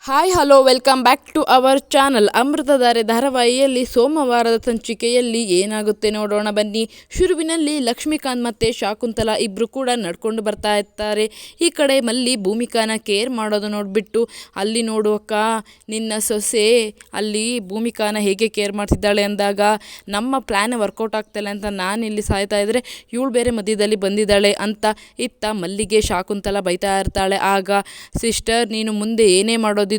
Hi hello welcome back to our channel. Amruthadhaare ಧಾರಾವಾಹಿಯಲ್ಲಿ ಸೋಮವಾರದ ಸಂಚಿಕೆಯಲ್ಲಿ ಏನಾಗುತ್ತೆ ನೋಡೋಣ ಬನ್ನಿ. ಶುರುವಿನಲ್ಲಿ ಲಕ್ಷ್ಮೀಕಾಂತ್ ಮತ್ತು ಶಾಕುಂತಲಾ ಇಬ್ಬರು ಕೂಡ ನಡ್ಕೊಂಡು ಬರ್ತಾ ಇರ್ತಾರೆ. ಈ ಕಡೆ ಮಲ್ಲಿ ಭೂಮಿಕಾನ ಕೇರ್ ಮಾಡೋದು ನೋಡಿಬಿಟ್ಟು, ಅಲ್ಲಿ ನೋಡುವಕ್ಕ ನಿನ್ನ ಸೊಸೆ ಅಲ್ಲಿ ಭೂಮಿಕಾನ ಹೇಗೆ ಕೇರ್ ಮಾಡ್ತಿದ್ದಾಳೆ ಅಂದಾಗ, ನಮ್ಮ ಪ್ಲ್ಯಾನ್ ವರ್ಕೌಟ್ ಆಗ್ತಾಯಿಲ್ಲ ಅಂತ ನಾನು ಇಲ್ಲಿ ಸಾಯ್ತಾ ಇದ್ದರೆ ಇವಳು ಬೇರೆ ಮಧ್ಯದಲ್ಲಿ ಬಂದಿದ್ದಾಳೆ ಅಂತ ಇತ್ತ ಮಲ್ಲಿಗೆ ಶಾಕುಂತಲಾ ಬೈತಾ ಇರ್ತಾಳೆ. ಆಗ ಸಿಸ್ಟರ್, ನೀನು ಮುಂದೆ ಏನೇ ಮಾಡೋದಿದ್ರೂ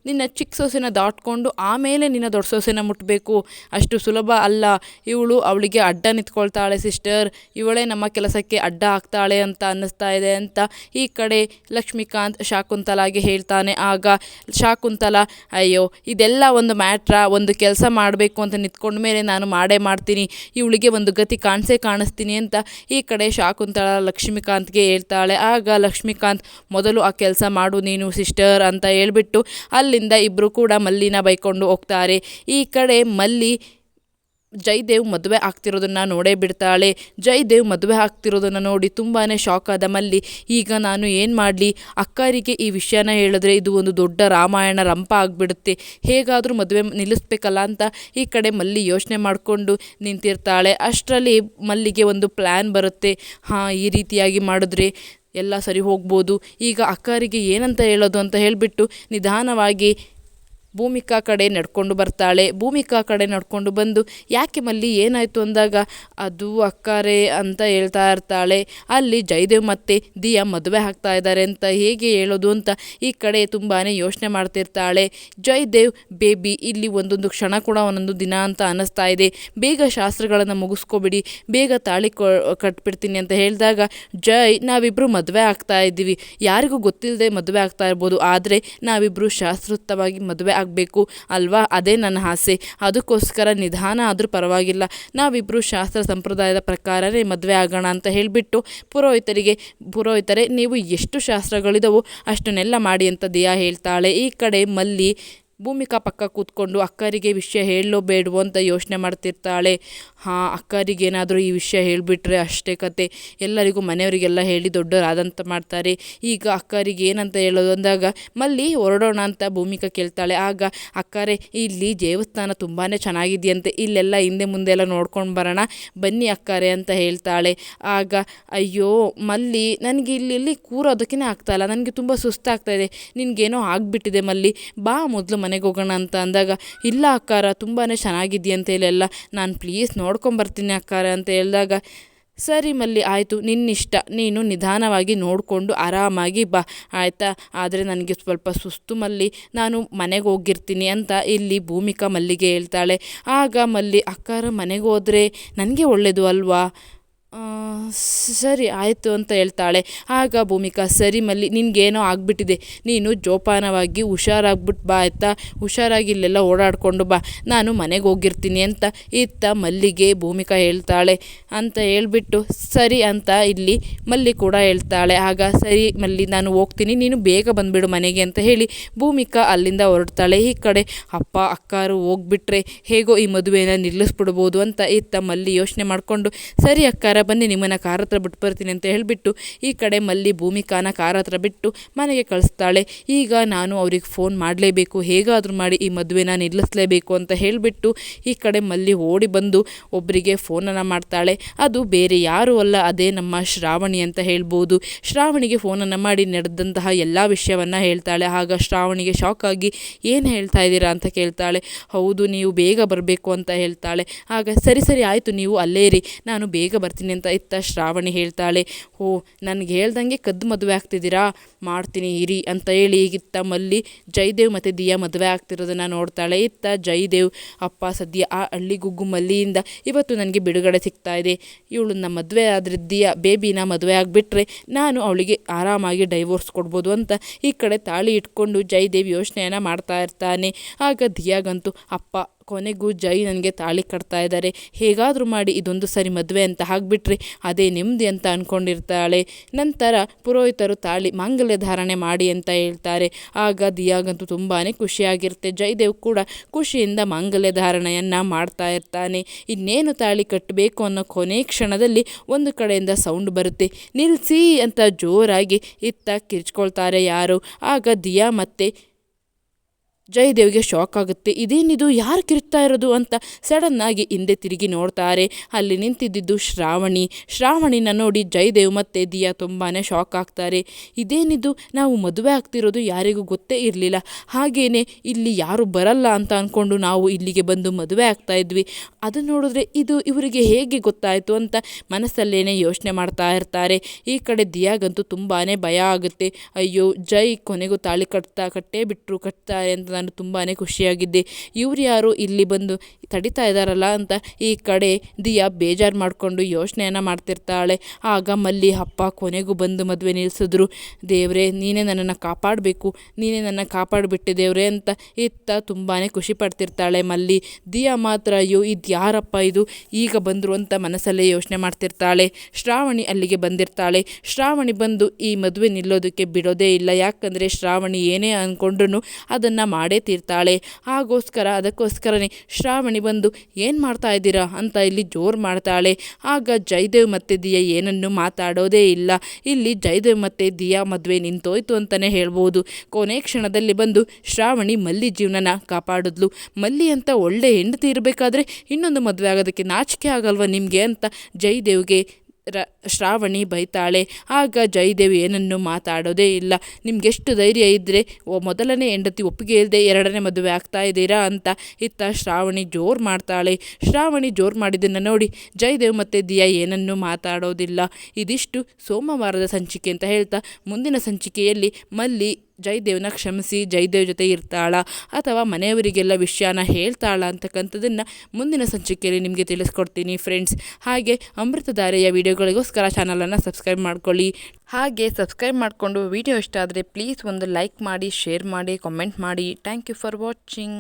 ನಿನ್ನ ಚಿಕ್ಕ ಸೊಸೆನ ದಾಟ್ಕೊಂಡು ಆಮೇಲೆ ನಿನ್ನ ದೊಡ್ಡ ಸೊಸೆನ ಮುಟ್ಟಬೇಕು, ಅಷ್ಟು ಸುಲಭ ಅಲ್ಲ. ಇವಳು ಅವಳಿಗೆ ಅಡ್ಡ ನಿಂತ್ಕೊಳ್ತಾಳೆ ಸಿಸ್ಟರ್, ಇವಳೇ ನಮ್ಮ ಕೆಲಸಕ್ಕೆ ಅಡ್ಡ ಆಗ್ತಾಳೆ ಅಂತ ಅನ್ನಿಸ್ತಾ ಇದೆ ಅಂತ ಈ ಕಡೆ ಲಕ್ಷ್ಮೀಕಾಂತ್ ಶಾಕುಂತಲಾಗೆ ಹೇಳ್ತಾನೆ. ಆಗ ಶಾಕುಂತಲಾ, ಅಯ್ಯೋ ಇದೆಲ್ಲ ಒಂದು ಮ್ಯಾಟ್ರ, ಒಂದು ಕೆಲಸ ಮಾಡಬೇಕು ಅಂತ ನಿಂತ್ಕೊಂಡ ಮೇಲೆ ನಾನು ಮಾಡೇ ಮಾಡ್ತೀನಿ, ಇವಳಿಗೆ ಒಂದು ಗತಿ ಕಾಣಿಸ್ತೀನಿ ಅಂತ ಈ ಕಡೆ ಶಾಕುಂತಲಾ ಲಕ್ಷ್ಮೀಕಾಂತ್ಗೆ ಹೇಳ್ತಾಳೆ. ಆಗ ಲಕ್ಷ್ಮೀಕಾಂತ್, ಮೊದಲು ಆ ಕೆಲಸ ಮಾಡು ನೀನು ಸಿಸ್ಟರ್ ಅಂತ ಹೇಳ್ಬಿಟ್ಟು ಅಲ್ಲಿಂದ ಇಬ್ಬರು ಕೂಡ ಮಲ್ಲಿನ ಬೈಕೊಂಡು ಹೋಗ್ತಾರೆ. ಈ ಕಡೆ ಮಲ್ಲಿ ಜಯದೇವ್ ಮದುವೆ ಆಗ್ತಿರೋದನ್ನು ನೋಡೇ ಬಿಡ್ತಾಳೆ. ಜಯದೇವ್ ಮದುವೆ ಆಗ್ತಿರೋದನ್ನು ನೋಡಿ ತುಂಬಾ ಶಾಕ್ ಆದ ಮಲ್ಲಿ, ಈಗ ನಾನು ಏನು ಮಾಡಲಿ, ಅಕ್ಕರಿಗೆ ಈ ವಿಷಯನ ಹೇಳಿದ್ರೆ ಇದು ಒಂದು ದೊಡ್ಡ ರಾಮಾಯಣ ರಂಪ ಆಗಿಬಿಡುತ್ತೆ, ಹೇಗಾದರೂ ಮದುವೆ ನಿಲ್ಲಿಸ್ಬೇಕಲ್ಲ ಅಂತ ಈ ಕಡೆ ಮಲ್ಲಿ ಯೋಚನೆ ಮಾಡಿಕೊಂಡು ನಿಂತಿರ್ತಾಳೆ. ಅಷ್ಟರಲ್ಲಿ ಮಲ್ಲಿಗೆ ಒಂದು ಪ್ಲ್ಯಾನ್ ಬರುತ್ತೆ. ಈ ರೀತಿಯಾಗಿ ಮಾಡಿದ್ರೆ ಎಲ್ಲ ಸರಿ ಹೋಗ್ಬೋದು, ಈಗ ಅಕ್ಕರಿಗೆ ಏನಂತ ಹೇಳೋದು ಅಂತ ಹೇಳಿಬಿಟ್ಟು ನಿಧಾನವಾಗಿ ಭೂಮಿಕಾ ಕಡೆ ನಡ್ಕೊಂಡು ಬರ್ತಾಳೆ. ಭೂಮಿಕಾ ಕಡೆ ನಡ್ಕೊಂಡು ಬಂದು, ಯಾಕೆ ಮಲ್ಲಿ ಏನಾಯಿತು ಅಂದಾಗ, ಅದು ಅಕ್ಕಾರೆ ಅಂತ ಹೇಳ್ತಾ ಇರ್ತಾಳೆ. ಅಲ್ಲಿ ಜಯದೇವ್ ಮತ್ತು ದಿಯಾ ಮದುವೆ ಆಗ್ತಾ ಇದ್ದಾರೆ ಅಂತ ಹೇಗೆ ಹೇಳೋದು ಅಂತ ಈ ಕಡೆ ತುಂಬಾ ಯೋಚನೆ ಮಾಡ್ತಿರ್ತಾಳೆ. ಜಯದೇವ್, ಬೇಬಿ ಇಲ್ಲಿ ಒಂದೊಂದು ಕ್ಷಣ ಕೂಡ ಒಂದೊಂದು ದಿನ ಅಂತ ಅನ್ನಿಸ್ತಾ ಇದೆ, ಬೇಗ ಶಾಸ್ತ್ರಗಳನ್ನು ಮುಗಿಸ್ಕೊಬಿಡಿ, ಬೇಗ ತಾಳಿ ಕಟ್ಬಿಡ್ತೀನಿ ಅಂತ ಹೇಳಿದಾಗ, ನಾವಿಬ್ಬರು ಮದುವೆ ಆಗ್ತಾ ಇದ್ದೀವಿ, ಯಾರಿಗೂ ಗೊತ್ತಿಲ್ಲದೆ ಮದುವೆ ಆಗ್ತಾ ಇರ್ಬೋದು, ಆದರೆ ನಾವಿಬ್ಬರು ಶಾಸ್ತ್ರೋಕ್ತವಾಗಿ ಮದುವೆ ಆಗಬೇಕು ಅಲ್ವಾ, ಅದೇ ನನ್ನ ಆಸೆ, ಅದಕ್ಕೋಸ್ಕರ ನಿಧಾನ ಆದರೂ ಪರವಾಗಿಲ್ಲ, ನಾವಿಬ್ಬರು ಶಾಸ್ತ್ರ ಸಂಪ್ರದಾಯದ ಪ್ರಕಾರನೇ ಮದುವೆ ಆಗೋಣ ಅಂತ ಹೇಳಿಬಿಟ್ಟು ಪುರೋಹಿತರೆ ನೀವು ಎಷ್ಟು ಶಾಸ್ತ್ರಗಳಿದವೋ ಅಷ್ಟನ್ನೆಲ್ಲ ಮಾಡಿ ಅಂತ ದಿಯಾ ಹೇಳ್ತಾಳೆ. ಈ ಕಡೆ ಮಲ್ಲಿ ಭೂಮಿಕಾ ಪಕ್ಕ ಕೂತ್ಕೊಂಡು ಅಕ್ಕರಿಗೆ ವಿಷಯ ಹೇಳೋ ಬೇಡವೋ ಅಂತ ಯೋಚನೆ ಮಾಡ್ತಿರ್ತಾಳೆ. ಅಕ್ಕರಿಗೇನಾದರೂ ಈ ವಿಷಯ ಹೇಳಿಬಿಟ್ರೆ ಅಷ್ಟೇ ಕತೆ, ಎಲ್ಲರಿಗೂ ಮನೆಯವರಿಗೆಲ್ಲ ಹೇಳಿ ದೊಡ್ಡವರಾದಂತ ಮಾಡ್ತಾರೆ, ಈಗ ಅಕ್ಕರಿಗೆ ಏನಂತ ಹೇಳೋದು ಅಂದಾಗ ಮಲ್ಲಿ ಹೊರಡೋಣ ಅಂತ ಭೂಮಿಕಾ ಕೇಳ್ತಾಳೆ. ಆಗ ಅಕ್ಕರೆ, ಇಲ್ಲಿ ದೇವಸ್ಥಾನ ತುಂಬಾ ಚೆನ್ನಾಗಿದೆಯಂತೆ, ಇಲ್ಲೆಲ್ಲ ಹಿಂದೆ ಮುಂದೆ ಎಲ್ಲ ನೋಡ್ಕೊಂಡು ಬರೋಣ ಬನ್ನಿ ಅಕ್ಕರೆ ಅಂತ ಹೇಳ್ತಾಳೆ. ಆಗ ಅಯ್ಯೋ ಮಲ್ಲಿ, ನನಗೆ ಇಲ್ಲಿ ಕೂರೋದಕ್ಕೇ ಆಗ್ತಾಯಿಲ್ಲ, ನನಗೆ ತುಂಬ ಸುಸ್ತಾಗ್ತಾಯಿದೆ, ನಿನಗೇನೋ ಆಗಿಬಿಟ್ಟಿದೆ ಮಲ್ಲಿ, ಬಾ ಮೊದಲು ಮನೆಗೆ ಹೋಗೋಣ ಅಂತ ಅಂದಾಗ, ಇಲ್ಲ ಅಕ್ಕಾರ ತುಂಬಾ ಚೆನ್ನಾಗಿದೆಯಂತೆ ಇಲ್ಲೆಲ್ಲ, ನಾನು ಪ್ಲೀಸ್ ನೋಡ್ಕೊಂಬರ್ತೀನಿ ಅಕ್ಕಾರ ಅಂತ ಹೇಳಿದಾಗ, ಸರಿ ಮಲ್ಲಿ ಆಯಿತು, ನಿನ್ನಿಷ್ಟ, ನೀನು ನಿಧಾನವಾಗಿ ನೋಡಿಕೊಂಡು ಆರಾಮಾಗಿ ಬಾ ಆಯಿತಾ, ಆದರೆ ನನಗೆ ಸ್ವಲ್ಪ ಸುಸ್ತು ಮಲ್ಲಿ, ನಾನು ಮನೆಗೆ ಹೋಗಿರ್ತೀನಿ ಅಂತ ಇಲ್ಲಿ ಭೂಮಿಕಾ ಮಲ್ಲಿಗೆ ಹೇಳ್ತಾಳೆ. ಆಗ ಮಲ್ಲಿ, ಅಕ್ಕಾರ ಮನೆಗೆ ಹೋದರೆ ನನಗೆ ಒಳ್ಳೆಯದು ಅಲ್ವಾ, ಸರಿ ಆಯಿತು ಅಂತ ಹೇಳ್ತಾಳೆ. ಆಗ ಭೂಮಿಕಾ, ಸರಿ ಮಲ್ಲಿ ನಿನಗೇನೋ ಆಗಿಬಿಟ್ಟಿದೆ, ನೀನು ಜೋಪಾನವಾಗಿ ಹುಷಾರಾಗ್ಬಿಟ್ಟು ಬಾ ಆಯಿತಾ, ಹುಷಾರಾಗಿ ಇಲ್ಲೆಲ್ಲ ಓಡಾಡಿಕೊಂಡು ಬಾ, ನಾನು ಮನೆಗೆ ಹೋಗಿರ್ತೀನಿ ಅಂತ ಇತ್ತ ಮಲ್ಲಿಗೆ ಭೂಮಿಕಾ ಹೇಳ್ತಾಳೆ. ಅಂತ ಹೇಳಿಬಿಟ್ಟು ಸರಿ ಅಂತ ಇಲ್ಲಿ ಮಲ್ಲಿ ಕೂಡ ಹೇಳ್ತಾಳೆ. ಆಗ ಸರಿ ಮಲ್ಲಿ ನಾನು ಹೋಗ್ತೀನಿ, ನೀನು ಬೇಗ ಬಂದುಬಿಡು ಮನೆಗೆ ಅಂತ ಹೇಳಿ ಭೂಮಿಕಾ ಅಲ್ಲಿಂದ ಹೊರಡ್ತಾಳೆ. ಈ ಕಡೆ ಅಪ್ಪ ಅಕ್ಕಾರು ಹೋಗ್ಬಿಟ್ರೆ ಹೇಗೋ ಈ ಮದುವೆನ ನಿಲ್ಲಿಸ್ಬಿಡ್ಬೋದು ಅಂತ ಇತ್ತ ಮಲ್ಲಿ ಯೋಚನೆ ಮಾಡಿಕೊಂಡು, ಸರಿ ಅಕ್ಕಾರ ಬನ್ನಿ ನಿಮ್ಮನ್ನು ಕಾರ್ ಹತ್ರ ಬಿಟ್ಟು ಬರ್ತೀನಿ ಅಂತ ಹೇಳಿಬಿಟ್ಟು ಈ ಕಡೆ ಮಲ್ಲಿ ಭೂಮಿಕಾನ ಕಾರ್ ಹತ್ರ ಬಿಟ್ಟು ಮನೆಗೆ ಕಳಿಸ್ತಾಳೆ. ಈಗ ನಾನು ಅವ್ರಿಗೆ ಫೋನ್ ಮಾಡಲೇಬೇಕು, ಹೇಗಾದರೂ ಮಾಡಿ ಈ ಮದುವೆನ ನಿಲ್ಲಿಸಲೇಬೇಕು ಅಂತ ಹೇಳಿಬಿಟ್ಟು ಈ ಕಡೆ ಮಲ್ಲಿ ಓಡಿ ಬಂದು ಒಬ್ಬರಿಗೆ ಫೋನನ್ನು ಮಾಡ್ತಾಳೆ. ಅದು ಬೇರೆ ಯಾರೂ ಅಲ್ಲ, ಅದೇ ನಮ್ಮ ಶ್ರಾವಣಿ ಅಂತ ಹೇಳ್ಬೋದು. ಶ್ರಾವಣಿಗೆ ಫೋನನ್ನು ಮಾಡಿ ನಡೆದಂತಹ ಎಲ್ಲ ವಿಷಯವನ್ನು ಹೇಳ್ತಾಳೆ. ಆಗ ಶ್ರಾವಣಿಗೆ ಶಾಕ್ ಆಗಿ, ಏನು ಹೇಳ್ತಾ ಇದ್ದೀರಾ ಅಂತ ಕೇಳ್ತಾಳೆ. ಹೌದು, ನೀವು ಬೇಗ ಬರಬೇಕು ಅಂತ ಹೇಳ್ತಾಳೆ. ಆಗ ಸರಿ ಆಯಿತು, ನೀವು ಅಲ್ಲೇ ಇರಿ, ನಾನು ಬೇಗ ಬರ್ತೀನಿ ಅಂತ ಇತ್ತ ಶ್ರಾವಣಿ ಹೇಳ್ತಾಳೆ. ನನಗೆ ಹೇಳ್ದಂಗೆ ಕದ್ದು ಮದುವೆ ಆಗ್ತಿದ್ದೀರಾ, ಮಾಡ್ತೀನಿ ಇರಿ ಅಂತ ಹೇಳಿ ಈಗಿತ್ತ ಮಲ್ಲಿ ಜಯದೇವ್ ಮತ್ತು ದಿಯಾ ಮದುವೆ ಆಗ್ತಿರೋದನ್ನು ನೋಡ್ತಾಳೆ. ಇತ್ತ ಜಯದೇವ್, ಅಪ್ಪ ಸದ್ಯ ಆ ಹಳ್ಳಿಗುಗ್ಗು ಮಲ್ಲಿಯಿಂದ ಇವತ್ತು ನನಗೆ ಬಿಡುಗಡೆ ಸಿಗ್ತಾ ಇದೆ, ಇವಳನ್ನ ಮದುವೆ ಆದರೆ ದಿಯಾ ಬೇಬಿನ ಮದುವೆ ಆಗಿಬಿಟ್ರೆ ನಾನು ಅವಳಿಗೆ ಆರಾಮಾಗಿ ಡೈವೋರ್ಸ್ ಕೊಡ್ಬೋದು ಅಂತ ಈ ಕಡೆ ತಾಳಿ ಇಟ್ಕೊಂಡು ಜಯದೇವ್ ಯೋಚನೆಯನ್ನು ಮಾಡ್ತಾ ಇರ್ತಾನೆ. ಆಗ ದಿಯಾಗಂತೂ, ಅಪ್ಪ ಕೊನೆಗೂ ಜೈ ನನಗೆ ತಾಳಿ ಕಟ್ತಾ ಇದ್ದಾರೆ, ಹೇಗಾದರೂ ಮಾಡಿ ಇದೊಂದು ಸರಿ ಮದುವೆ ಅಂತ ಆಗಿಬಿಟ್ರೆ ಅದೇ ನೆಮ್ಮದಿ ಅಂತ ಅಂದ್ಕೊಂಡಿರ್ತಾಳೆ. ನಂತರ ಪುರೋಹಿತರು ಮಾಂಗಲ್ಯ ಧಾರಣೆ ಮಾಡಿ ಅಂತ ಹೇಳ್ತಾರೆ. ಆಗ ದಿಯಾಗಂತೂ ತುಂಬಾ ಖುಷಿಯಾಗಿರುತ್ತೆ. ಜಯದೇವ್ ಕೂಡ ಖುಷಿಯಿಂದ ಮಾಂಗಲ್ಯ ಧಾರಣೆಯನ್ನು ಮಾಡ್ತಾ ಇರ್ತಾನೆ. ಇನ್ನೇನು ತಾಳಿ ಕಟ್ಟಬೇಕು ಅನ್ನೋ ಕೊನೆ ಕ್ಷಣದಲ್ಲಿ ಒಂದು ಕಡೆಯಿಂದ ಸೌಂಡ್ ಬರುತ್ತೆ, ನಿಲ್ಲಿಸಿ ಅಂತ ಜೋರಾಗಿ ಇತ್ತ ಕಿರ್ಚ್ಕೊಳ್ತಾರೆ ಯಾರು. ಆಗ ದಿಯಾ ಮತ್ತು ಜಯದೇವ್ಗೆ ಶಾಕ್ ಆಗುತ್ತೆ. ಇದೇನಿದು, ಯಾರು ಕಿರ್ತಾ ಇರೋದು ಅಂತ ಸಡನ್ನಾಗಿ ಹಿಂದೆ ತಿರುಗಿ ನೋಡ್ತಾರೆ. ಅಲ್ಲಿ ನಿಂತಿದ್ದು ಶ್ರಾವಣಿನ ನೋಡಿ ಜಯದೇವ್ ಮತ್ತು ದಿಯಾ ತುಂಬಾ ಶಾಕ್ ಆಗ್ತಾರೆ. ಇದೇನಿದು, ನಾವು ಮದುವೆ ಆಗ್ತಿರೋದು ಯಾರಿಗೂ ಗೊತ್ತೇ ಇರಲಿಲ್ಲ, ಹಾಗೇನೆ ಇಲ್ಲಿ ಯಾರು ಬರಲ್ಲ ಅಂತ ಅಂದ್ಕೊಂಡು ನಾವು ಇಲ್ಲಿಗೆ ಬಂದು ಮದುವೆ ಆಗ್ತಾ ಇದ್ವಿ. ಅದು ನೋಡಿದ್ರೆ ಇದು ಇವರಿಗೆ ಹೇಗೆ ಗೊತ್ತಾಯಿತು ಅಂತ ಮನಸ್ಸಲ್ಲೇನೆ ಯೋಚನೆ ಮಾಡ್ತಾ ಇರ್ತಾರೆ. ಈ ಕಡೆ ದಿಯಾಗಂತೂ ತುಂಬಾ ಭಯ ಆಗುತ್ತೆ. ಅಯ್ಯೋ, ಜೈ ಕೊನೆಗೂ ತಾಳಿ ಕಟ್ತಾರೆ ಅಂತ ನಾನು ತುಂಬಾ ಖುಷಿಯಾಗಿದ್ದೆ. ಇವ್ರು ಯಾರು ಇಲ್ಲಿ ಬಂದು ತಡಿತಾ ಇದ್ದಾರಲ್ಲ ಅಂತ ಈ ಕಡೆ ದಿಯಾ ಬೇಜಾರು ಮಾಡಿಕೊಂಡು ಯೋಚನೆಯನ್ನು ಮಾಡ್ತಿರ್ತಾಳೆ. ಆಗ ಮಲ್ಲಿ ಅಪ್ಪ ಕೊನೆಗೂ ಬಂದು ಮದುವೆ ನಿಲ್ಲಿಸಿದ್ರು. ದೇವ್ರೇ, ನೀನೇ ನನ್ನನ್ನು ಕಾಪಾಡಬೇಕು, ನೀನೇ ನನ್ನ ಕಾಪಾಡಿಬಿಟ್ಟೆ ದೇವ್ರೇ ಅಂತ ಇತ್ತ ತುಂಬಾ ಖುಷಿ ಪಡ್ತಿರ್ತಾಳೆ ಮಲ್ಲಿ. ದಿಯಾ ಮಾತ್ರ ಅಯ್ಯೋ ಇದು ಯಾರಪ್ಪ ಇದು ಈಗ ಬಂದರು ಅಂತ ಮನಸ್ಸಲ್ಲೇ ಯೋಚನೆ ಮಾಡ್ತಿರ್ತಾಳೆ. ಶ್ರಾವಣಿ ಅಲ್ಲಿಗೆ ಬಂದಿರ್ತಾಳೆ. ಶ್ರಾವಣಿ ಬಂದು ಈ ಮದುವೆ ನಿಲ್ಲೋದಕ್ಕೆ ಬಿಡೋದೇ ಇಲ್ಲ. ಯಾಕಂದರೆ ಶ್ರಾವಣಿ ಏನೇ ಅಂದ್ಕೊಂಡ್ರು ಅದನ್ನು ಮಾಡೇ ತೀರ್ತಾಳೆ. ಅದಕ್ಕೋಸ್ಕರನೇ ಶ್ರಾವಣಿ ಬಂದು ಏನು ಮಾಡ್ತಾ ಇದ್ದೀರಾ ಅಂತ ಇಲ್ಲಿ ಜೋರು ಮಾಡ್ತಾಳೆ. ಆಗ ಜಯದೇವ್ ಮತ್ತು ದಿಯಾ ಏನನ್ನು ಮಾತಾಡೋದೇ ಇಲ್ಲ. ಇಲ್ಲಿ ಜಯದೇವ್ ಮತ್ತು ದಿಯಾ ಮದುವೆ ನಿಂತೋಯ್ತು ಅಂತಲೇ ಹೇಳ್ಬೋದು. ಕೊನೆ ಕ್ಷಣದಲ್ಲಿ ಬಂದು ಶ್ರಾವಣಿ ಮಲ್ಲಿ ಜೀವನನ ಕಾಪಾಡಿದ್ಲು. ಮಲ್ಲಿ ಅಂತ ಒಳ್ಳೆ ಹೆಂಡತಿ ಇರಬೇಕಾದ್ರೆ ಇನ್ನೊಂದು ಮದುವೆ ಆಗೋದಕ್ಕೆ ನಾಚಿಕೆ ಆಗಲ್ವ ನಿಮಗೆ ಅಂತ ಜಯದೇವ್ಗೆ ಶ್ರಾವಣಿ ಬೈತಾಳೆ. ಆಗ ಜಯದೇವ್ ಏನನ್ನು ಮಾತಾಡೋದೇ ಇಲ್ಲ. ನಿಮಗೆಷ್ಟು ಧೈರ್ಯ ಇದ್ದರೆ ಮೊದಲನೇ ಹೆಂಡತಿ ಒಪ್ಪಿಗೆ ಇಲ್ಲದೆ ಎರಡನೇ ಮದುವೆ ಆಗ್ತಾ ಇದ್ದೀರಾ ಅಂತ ಇತ್ತ ಶ್ರಾವಣಿ ಜೋರು ಮಾಡ್ತಾಳೆ. ಶ್ರಾವಣಿ ಜೋರು ಮಾಡಿದ್ದನ್ನು ನೋಡಿ ಜಯದೇವ್ ಮತ್ತು ದಿಯಾ ಏನನ್ನು ಮಾತಾಡೋದಿಲ್ಲ. ಇದಿಷ್ಟು ಸೋಮವಾರದ ಸಂಚಿಕೆ ಅಂತ ಹೇಳ್ತಾ ಮುಂದಿನ ಸಂಚಿಕೆಯಲ್ಲಿ ಮಲ್ಲಿ ಜಯದೇವ್ನ ಕ್ಷಮಿಸಿ ಜಯದೇವ್ ಜೊತೆ ಇರ್ತಾಳ ಅಥವಾ ಮನೆಯವರಿಗೆಲ್ಲ ವಿಷಯನ ಹೇಳ್ತಾಳ ಅಂತಕ್ಕಂಥದ್ದನ್ನು ಮುಂದಿನ ಸಂಚಿಕೆಯಲ್ಲಿ ನಿಮಗೆ ತಿಳಿಸ್ಕೊಡ್ತೀನಿ ಫ್ರೆಂಡ್ಸ್. ಹಾಗೆ ಅಮೃತಧಾರೆಯ ವಿಡಿಯೋಗಳಿಗೋಸ್ಕರ ಚಾನಲನ್ನು ಸಬ್ಸ್ಕ್ರೈಬ್ ಮಾಡ್ಕೊಳ್ಳಿ. ಹಾಗೆ ಸಬ್ಸ್ಕ್ರೈಬ್ ಮಾಡಿಕೊಂಡು ವಿಡಿಯೋ ಇಷ್ಟ ಆದರೆ ಪ್ಲೀಸ್ ಒಂದು ಲೈಕ್ ಮಾಡಿ, ಶೇರ್ ಮಾಡಿ, ಕಾಮೆಂಟ್ ಮಾಡಿ. Thank you for watching.